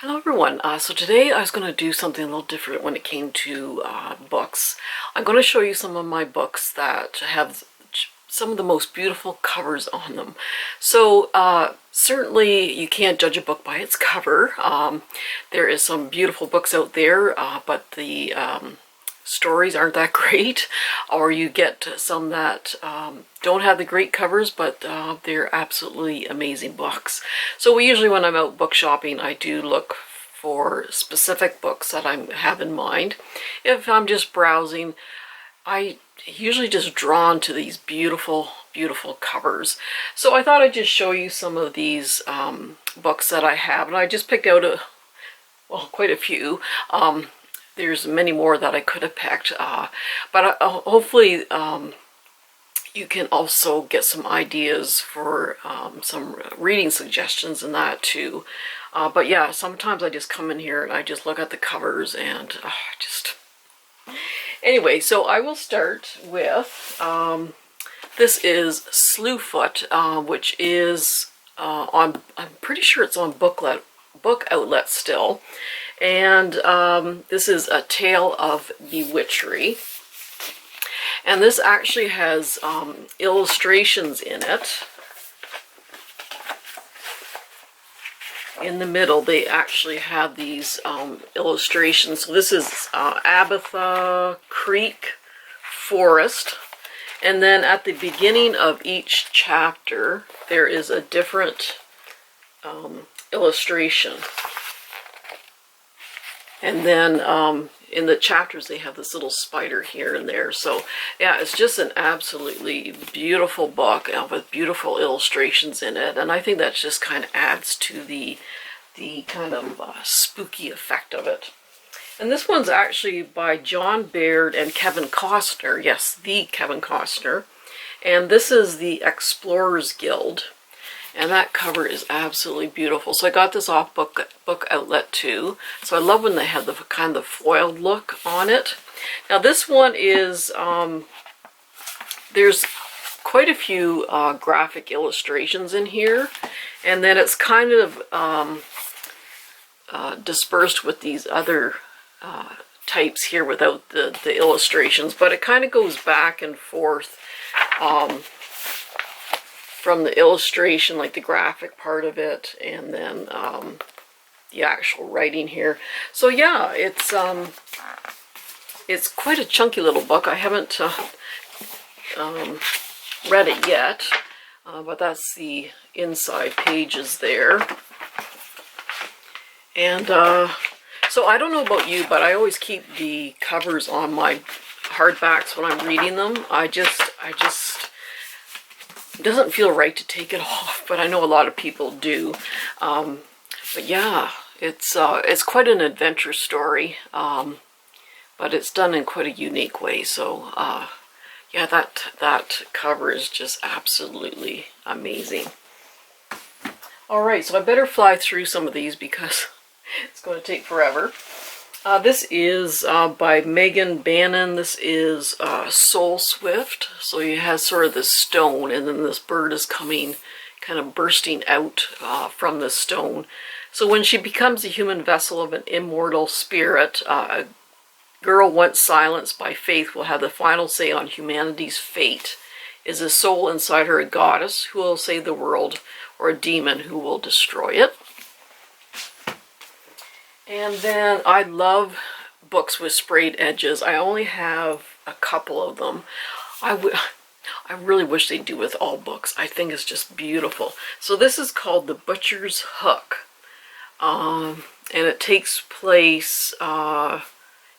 Hello everyone. So today I was going to do something a little different when it came to books. I'm going to show you some of my books that have some of the most beautiful covers on them. So certainly you can't judge a book by its cover. There is some beautiful books out there, but the stories aren't that great, or you get some that don't have the great covers, but they're absolutely amazing books. So usually when I'm out book shopping, I do look for specific books that I have in mind. If I'm just browsing, I usually just drawn to these beautiful, beautiful covers. So I thought I'd just show you some of these books that I have, and I just picked out quite a few. There's many more that I could have picked, but hopefully you can also get some ideas for some reading suggestions and that too. But yeah, sometimes I just come in here and I just look at the covers and Anyway, so I will start with, this is Slew Foot, which is I'm pretty sure it's on Book Outlet still. And this is A Tale of Bewitchery. And this actually has illustrations in it. In the middle, they actually have these illustrations. So this is Abatha Creek Forest. And then at the beginning of each chapter, there is a different illustration. And then in the chapters, they have this little spider here and there. So yeah, it's just an absolutely beautiful book with beautiful illustrations in it. And I think that just kind of adds to the kind of spooky effect of it. And this one's actually by John Baird and Kevin Costner. Yes, the Kevin Costner. And this is the Explorers Guild. And that cover is absolutely beautiful. So I got this off Book Outlet too. So I love when they have the kind of foiled look on it. Now this one is, there's quite a few graphic illustrations in here. And then it's kind of dispersed with these other types here without the illustrations. But it kind of goes back and forth. From the illustration, like the graphic part of it, and then the actual writing here. So yeah, it's quite a chunky little book. I haven't read it yet, but that's the inside pages there. And so I don't know about you, but I always keep the covers on my hardbacks when I'm reading them. I just it doesn't feel right to take it off, but I know a lot of people do. But yeah, it's quite an adventure story, but it's done in quite a unique way. So yeah, that cover is just absolutely amazing. All right, so I better fly through some of these because it's going to take forever. This is by Megan Bannon. This is Soul Swift. So you have sort of this stone, and then this bird is coming, kind of bursting out from the stone. So when she becomes a human vessel of an immortal spirit, a girl once silenced by faith will have the final say on humanity's fate. Is a soul inside her a goddess who will save the world, or a demon who will destroy it? And then I love books with sprayed edges. I only have a couple of them. I really wish they'd do with all books. I think it's just beautiful. So this is called The Butcher's Hook. And it takes place in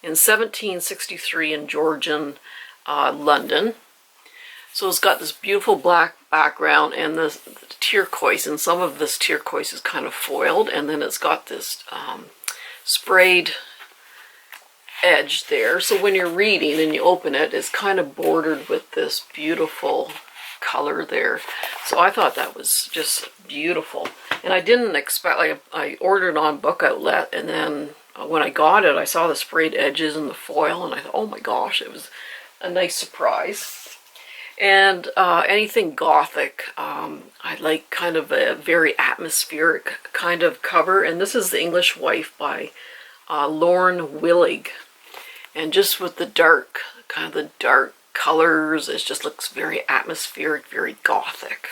1763 in Georgian London. So it's got this beautiful black background and the turquoise, and some of this turquoise is kind of foiled, and then it's got this sprayed edge there. So when you're reading and you open it, it's kind of bordered with this beautiful color there. So I thought that was just beautiful. And I didn't expect, like, I ordered on Book Outlet, and then when I got it, I saw the sprayed edges and the foil, and I thought, oh my gosh, it was a nice surprise. And anything gothic. I like kind of a very atmospheric kind of cover. And this is The English Wife by Lorne Willig. And just with the dark, kind of the dark colors, it just looks very atmospheric, very gothic.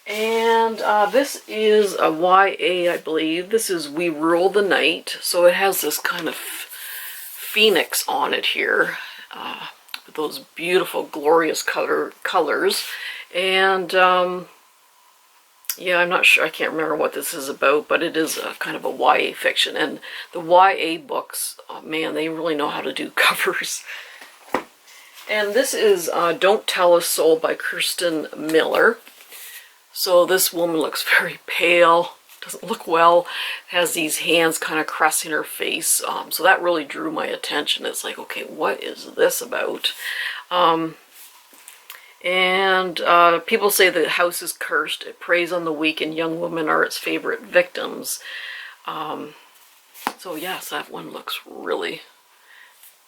And this is a YA, I believe. This is We Rule the Night. So it has this kind of phoenix on it here. With those beautiful, glorious colors. And yeah, I'm not sure, I can't remember what this is about, but it is a kind of a YA fiction. And the YA books, oh man, they really know how to do covers. And this is Don't Tell a Soul by Kirsten Miller. So this woman looks very pale, doesn't look well, has these hands kind of caressing her face. So that really drew my attention. It's like, okay, what is this about? People say the house is cursed. It preys on the weak, and young women are its favorite victims. So yes, that one looks really,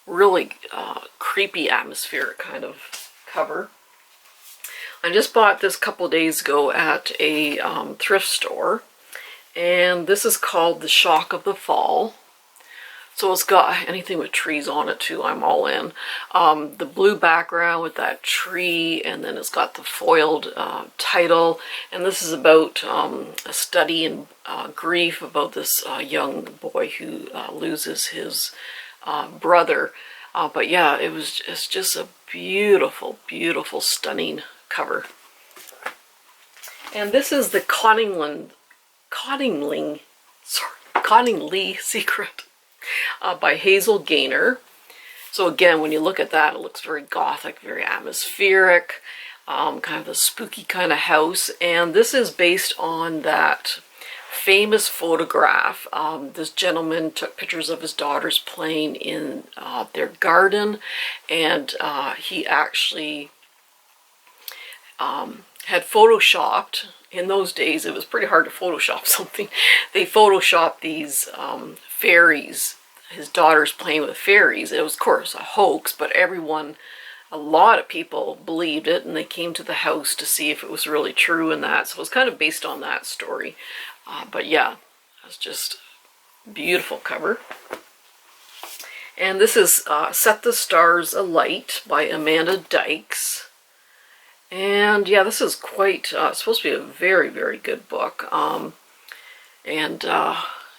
really creepy, atmospheric kind of cover. I just bought this a couple days ago at a thrift store, and this is called The Shock of the Fall. So it's got anything with trees on it too, I'm all in. The blue background with that tree, and then it's got the foiled title. And this is about a study in grief about this young boy who loses his brother. But yeah, it's just a beautiful, beautiful, stunning cover. And this is the Cottingley Secret by Hazel Gaynor. So again, when you look at that, it looks very gothic, very atmospheric, kind of a spooky kind of house. And this is based on that famous photograph. This gentleman took pictures of his daughters playing in their garden, and he actually had photoshopped. In those days, it was pretty hard to Photoshop something. They photoshopped these fairies, his daughters playing with fairies. It was, of course, a hoax, but a lot of people believed it, and they came to the house to see if it was really true and that. So it was kind of based on that story. But yeah, it's just a beautiful cover. And this is Set the Stars Alight by Amanda Dykes. And yeah, this is quite, supposed to be a very, very good book.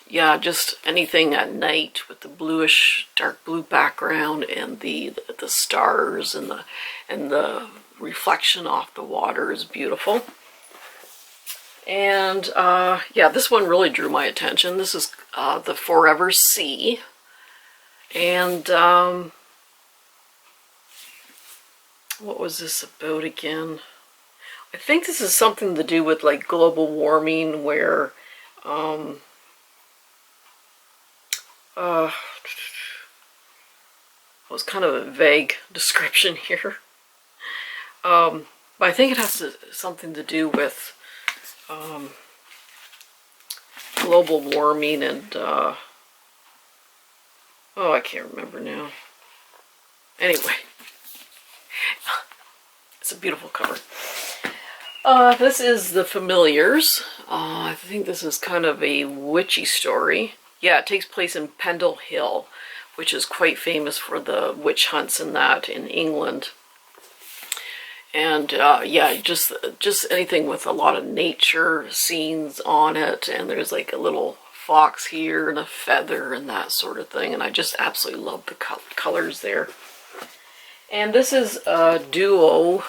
Yeah, just anything at night with the bluish, dark blue background and the stars and the reflection off the water is beautiful. And yeah, this one really drew my attention. This is The Forever Sea. And what was this about again? I think this is something to do with like global warming, where it was kind of a vague description here. But I think it has something to do with global warming and oh, I can't remember now. Anyway, it's a beautiful cover. This is The Familiars. I think this is kind of a witchy story. Yeah, it takes place in Pendle Hill, which is quite famous for the witch hunts and that in England. And yeah, just anything with a lot of nature scenes on it, and there's like a little fox here and a feather and that sort of thing, and I just absolutely love the colors there. And this is a duo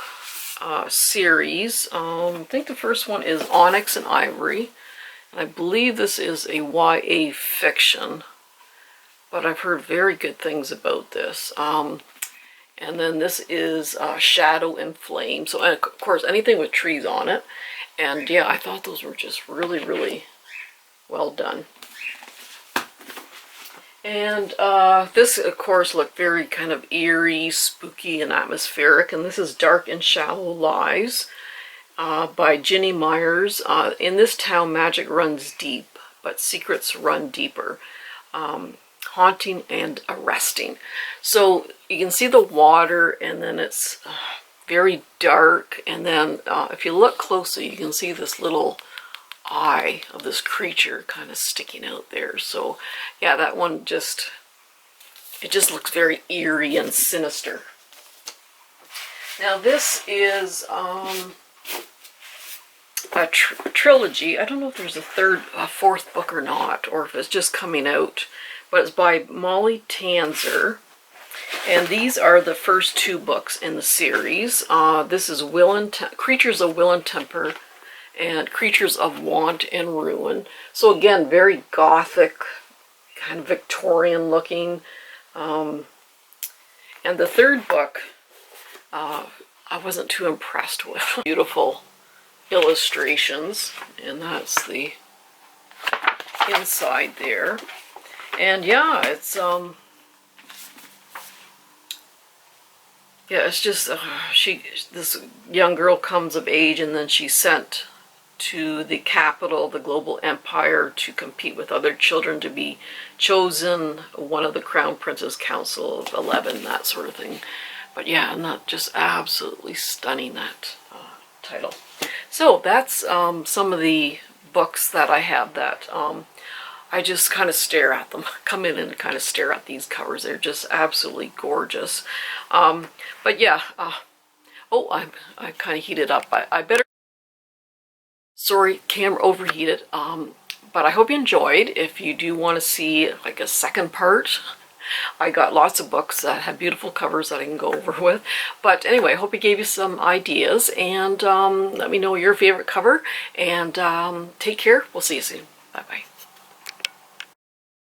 series. I think the first one is Onyx and Ivory, and I believe this is a YA fiction, but I've heard very good things about this. And then this is Shadow and Flame. So, and of course, anything with trees on it. And yeah, I thought those were just really, really well done. And this, of course, looked very kind of eerie, spooky, and atmospheric. And this is Dark and Shallow Lies by Ginny Myers. In this town, magic runs deep, but secrets run deeper. haunting and arresting. So you can see the water, and then it's very dark, and then if you look closely you can see this little eye of this creature kind of sticking out there. So yeah, that one it just looks very eerie and sinister. Now this is a trilogy. I don't know if there's a fourth book or not, or if it's just coming out, but it's by Molly Tanzer, and these are the first 2 books in the series. This is Creatures of Will and Temper and Creatures of Want and Ruin. So again, very gothic, kind of Victorian looking. And the 3rd book, I wasn't too impressed with. Beautiful illustrations, and that's the inside there. And yeah, it's it's just this young girl comes of age, and then she's sent to the capital, the global empire, to compete with other children to be chosen one of the Crown Prince's Council of 11, that sort of thing. But yeah, not just absolutely stunning, that title. So that's some of the books that I have that I just kind of stare at them. Come in and kind of stare at these covers. They're just absolutely gorgeous. But yeah, oh, I kind of heated up. I better... Sorry, camera overheated. But I hope you enjoyed. If you do want to see like a second part, I got lots of books that have beautiful covers that I can go over with. But anyway, I hope it gave you some ideas, and let me know your favorite cover, and take care. We'll see you soon. Bye-bye.